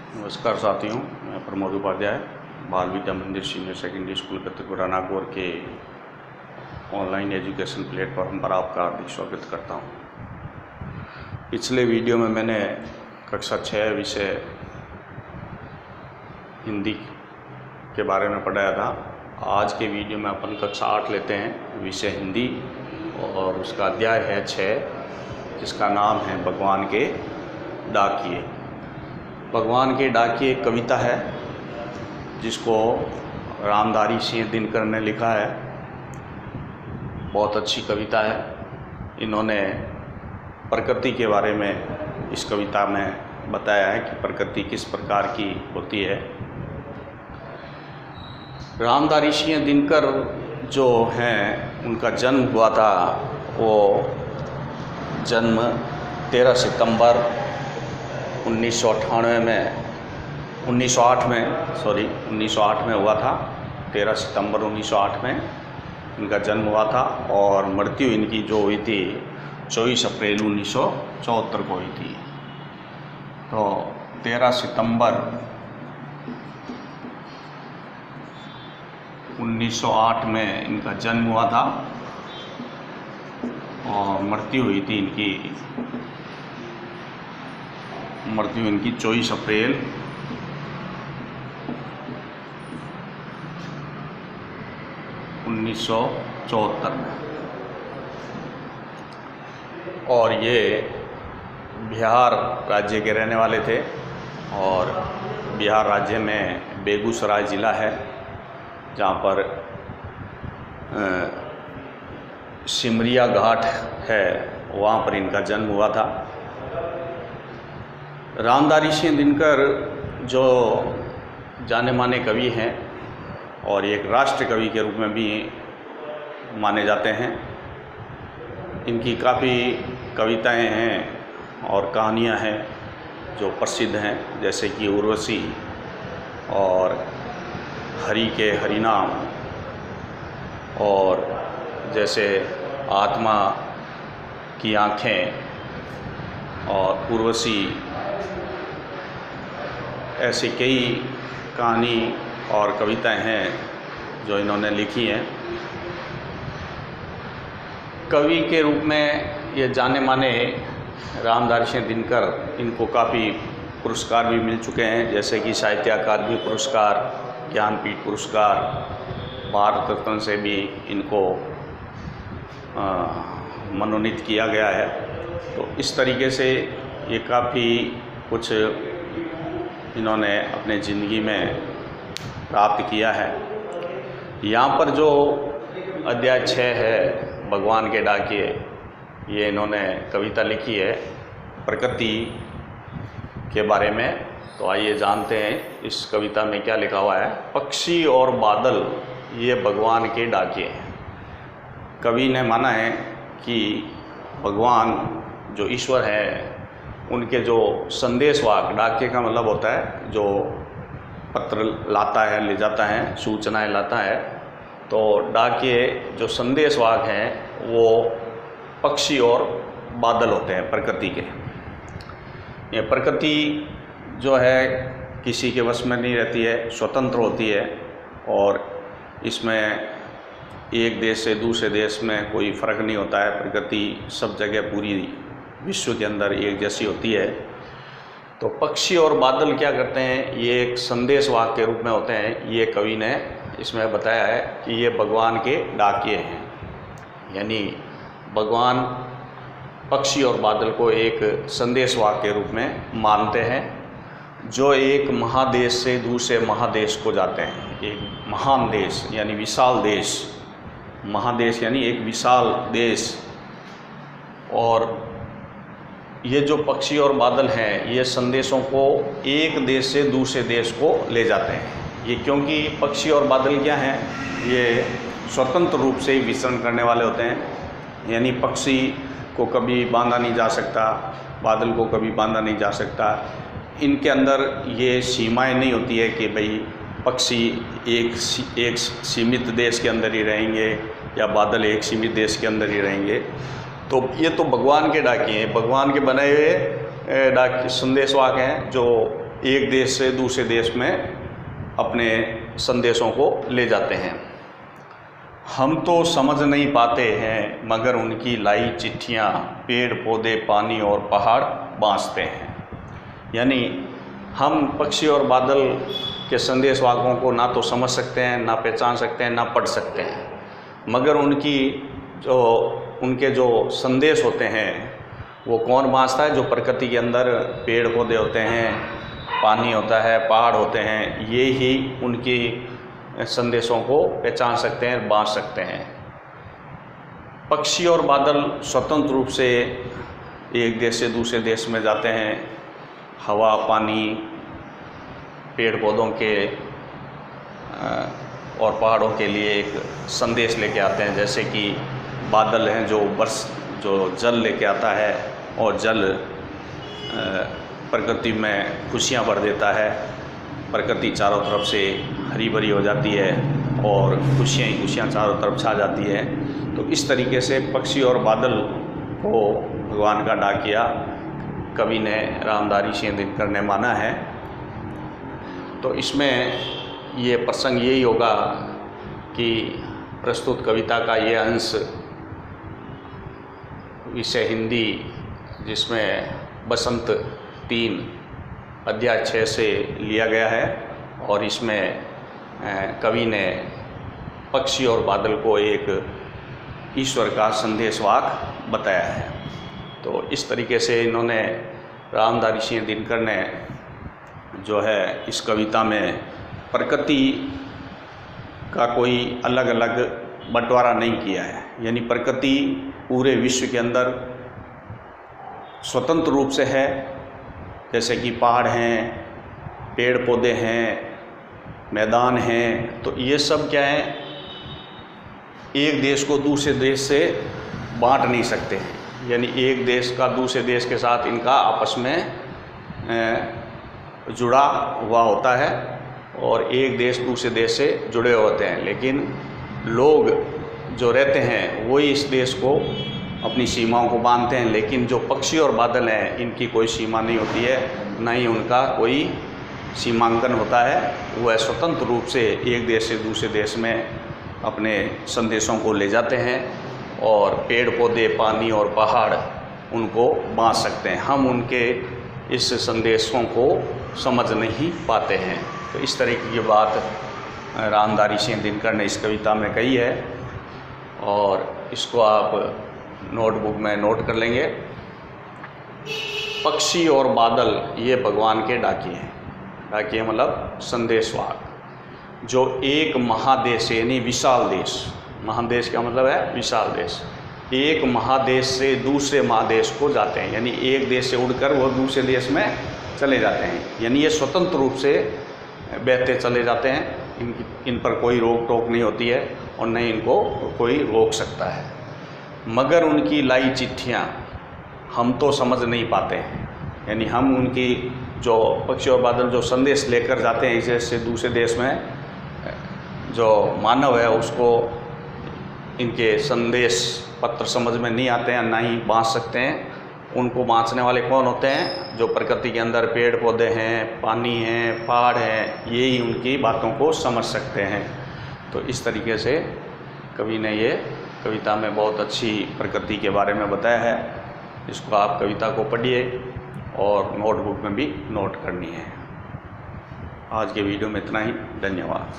नमस्कार साथियों, मैं प्रमोद उपाध्याय बाल विद्या मंदिर सीनियर सेकेंडरी स्कूल कत्तपुरा नागौर के ऑनलाइन एजुकेशन प्लेटफॉर्म पर आपका हार्दिक स्वागत करता हूं। पिछले वीडियो में मैंने कक्षा 6 विषय हिंदी के बारे में पढ़ाया था। आज के वीडियो में अपन कक्षा 8 लेते हैं, विषय हिंदी, और उसका अध्याय है 6, जिसका नाम है भगवान के डाकिए। भगवान के डाकिए एक कविता है जिसको रामधारी सिंह दिनकर ने लिखा है। बहुत अच्छी कविता है। इन्होंने प्रकृति के बारे में इस कविता में बताया है कि प्रकृति किस प्रकार की होती है। रामधारी सिंह दिनकर जो हैं, उनका जन्म हुआ था, वो जन्म 13 सितंबर 1908 में हुआ था। 13 सितंबर 1908 में इनका जन्म हुआ था और मृत्यु इनकी जो हुई थी 24 अप्रैल 1974 को हुई थी। तो 13 सितंबर 1908 में इनका जन्म हुआ था और मृत्यु हुई थी इनकी 24 अप्रैल 1974 में। और ये बिहार राज्य के रहने वाले थे और बिहार राज्य में बेगूसराय ज़िला है, जहाँ पर सिमरिया घाट है, वहाँ पर इनका जन्म हुआ था। रामधारी सिंह दिनकर जो जाने माने कवि हैं और एक राष्ट्र कवि के रूप में भी माने जाते हैं। इनकी काफ़ी कविताएं हैं और कहानियां हैं जो प्रसिद्ध हैं, जैसे कि उर्वशी और हरि के हरिनाम, और जैसे आत्मा की आँखें और उर्वशी, ऐसी कई कहानी और कविताएं हैं जो इन्होंने लिखी हैं। कवि के रूप में ये जाने माने रामधारी सिंह दिनकर, इनको काफ़ी पुरस्कार भी मिल चुके हैं, जैसे कि साहित्य अकादमी पुरस्कार, ज्ञानपीठ पुरस्कार, भारत रत्न से भी इनको मनोनीत किया गया है। तो इस तरीके से ये काफ़ी कुछ इन्होंने अपने ज़िंदगी में प्राप्त किया है। यहाँ पर जो अध्याय 6 है भगवान के डाकिए, ये इन्होंने कविता लिखी है प्रकृति के बारे में। तो आइए जानते हैं इस कविता में क्या लिखा हुआ है। पक्षी और बादल ये भगवान के डाकिए हैं। कवि ने माना है कि भगवान जो ईश्वर है, उनके जो संदेशवाहक, डाकिए का मतलब होता है जो पत्र लाता है, ले जाता है, सूचनाएं लाता है। तो डाकिए जो संदेशवाहक हैं वो पक्षी और बादल होते हैं प्रकृति के। ये प्रकृति जो है किसी के वश में नहीं रहती है, स्वतंत्र होती है, और इसमें एक देश से दूसरे देश में कोई फ़र्क नहीं होता है। प्रकृति सब जगह पूरी विश्व के अंदर एक जैसी होती है। तो पक्षी और बादल क्या करते हैं, ये एक संदेशवाहक के रूप में होते हैं। ये कवि ने इसमें बताया है कि ये भगवान के डाकिए हैं, यानी भगवान पक्षी और बादल को एक संदेशवाहक के रूप में मानते हैं, जो एक महादेश से दूसरे महादेश को जाते हैं। एक महान देश यानी विशाल देश, महादेश यानी एक विशाल देश, और ये जो पक्षी और बादल हैं ये संदेशों को एक देश से दूसरे देश को ले जाते हैं। ये क्योंकि पक्षी और बादल क्या हैं, ये स्वतंत्र रूप से ही विचरण करने वाले होते हैं। यानी पक्षी को कभी बांधा नहीं जा सकता, बादल को कभी बांधा नहीं जा सकता। इनके अंदर ये सीमाएं नहीं होती है कि भाई पक्षी एक सीमित देश के अंदर ही रहेंगे या बादल एक सीमित देश के अंदर ही रहेंगे। तो ये तो भगवान के डाकिए हैं, भगवान के बनाए हुए डाक संदेशवाहक हैं जो एक देश से दूसरे देश में अपने संदेशों को ले जाते हैं। हम तो समझ नहीं पाते हैं मगर उनकी लाई चिट्ठियाँ पेड़ पौधे पानी और पहाड़ बाँसते हैं। यानी हम पक्षी और बादल के संदेश वाक्यों को ना तो समझ सकते हैं, ना पहचान सकते हैं, ना पढ़ सकते हैं, मगर उनके जो संदेश होते हैं वो कौन बाँसता है? जो प्रकृति के अंदर पेड़ पौधे होते हैं, पानी होता है, पहाड़ होते हैं, ये ही उनकी संदेशों को पहचान सकते हैं, बाँस सकते हैं। पक्षी और बादल स्वतंत्र रूप से एक देश से दूसरे देश में जाते हैं। हवा पानी पेड़ पौधों के और पहाड़ों के लिए एक संदेश लेके आते हैं। जैसे कि बादल हैं जो जल लेके आता है, और जल प्रकृति में खुशियाँ भर देता है। प्रकृति चारों तरफ से हरी भरी हो जाती है और खुशियाँ ही खुशियाँ चारों तरफ छा जाती है। तो इस तरीके से पक्षी और बादल को भगवान का डाकिया कवि ने रामधारी सिंह दिनकर ने माना है। तो इसमें ये प्रसंग यही होगा कि प्रस्तुत कविता का ये अंश विषय हिंदी, जिसमें बसंत 3 अध्याय 6 से लिया गया है, और इसमें कवि ने पक्षी और बादल को एक ईश्वर का संदेशवाक बताया है। तो इस तरीके से इन्होंने रामधारी सिंह दिनकर ने जो है इस कविता में प्रकृति का कोई अलग अलग बंटवारा नहीं किया है। यानी प्रकृति पूरे विश्व के अंदर स्वतंत्र रूप से है। जैसे कि पहाड़ हैं, पेड़ पौधे हैं, मैदान हैं, तो ये सब क्या है, एक देश को दूसरे देश से बांट नहीं सकते हैं। यानी एक देश का दूसरे देश के साथ इनका आपस में जुड़ा हुआ होता है, और एक देश दूसरे देश से जुड़े होते हैं। लेकिन लोग जो रहते हैं वही इस देश को अपनी सीमाओं को बांधते हैं। लेकिन जो पक्षी और बादल हैं इनकी कोई सीमा नहीं होती है, ना ही उनका कोई सीमांकन होता है। वह स्वतंत्र रूप से एक देश से दूसरे देश में अपने संदेशों को ले जाते हैं, और पेड़ पौधे पानी और पहाड़ उनको बाँस सकते हैं। हम उनके इस संदेशों को समझ नहीं पाते हैं। तो इस तरीके की बात रामधारी सिंह दिनकर ने इस कविता में कही है, और इसको आप नोटबुक में नोट कर लेंगे। पक्षी और बादल ये भगवान के डाकिए हैं। डाकिए मतलब संदेशवाहक, जो एक महादेश यानी विशाल देश, महादेश का मतलब है विशाल देश, एक महादेश से दूसरे महादेश को जाते हैं। यानी एक देश से उड़कर वो दूसरे देश में चले जाते हैं। यानी ये स्वतंत्र रूप से बहते चले जाते हैं। इन पर कोई रोक टोक नहीं होती है, और न इनको कोई रोक सकता है। मगर उनकी लाई चिट्ठियाँ हम तो समझ नहीं पाते हैं। यानी हम उनकी जो पक्षी और बादल जो संदेश लेकर जाते हैं एक देश से दूसरे देश में, जो मानव है उसको इनके संदेश पत्र समझ में नहीं आते हैं, ना ही बाँच सकते हैं। उनको बाँचने वाले कौन होते हैं? जो प्रकृति के अंदर पेड़ पौधे हैं, पानी हैं, पहाड़ हैं, ये ही उनकी बातों को समझ सकते हैं। तो इस तरीके से कवि ने ये कविता में बहुत अच्छी प्रकृति के बारे में बताया है। इसको आप कविता को पढ़िए और नोटबुक में भी नोट करनी है। आज के वीडियो में इतना ही। धन्यवाद।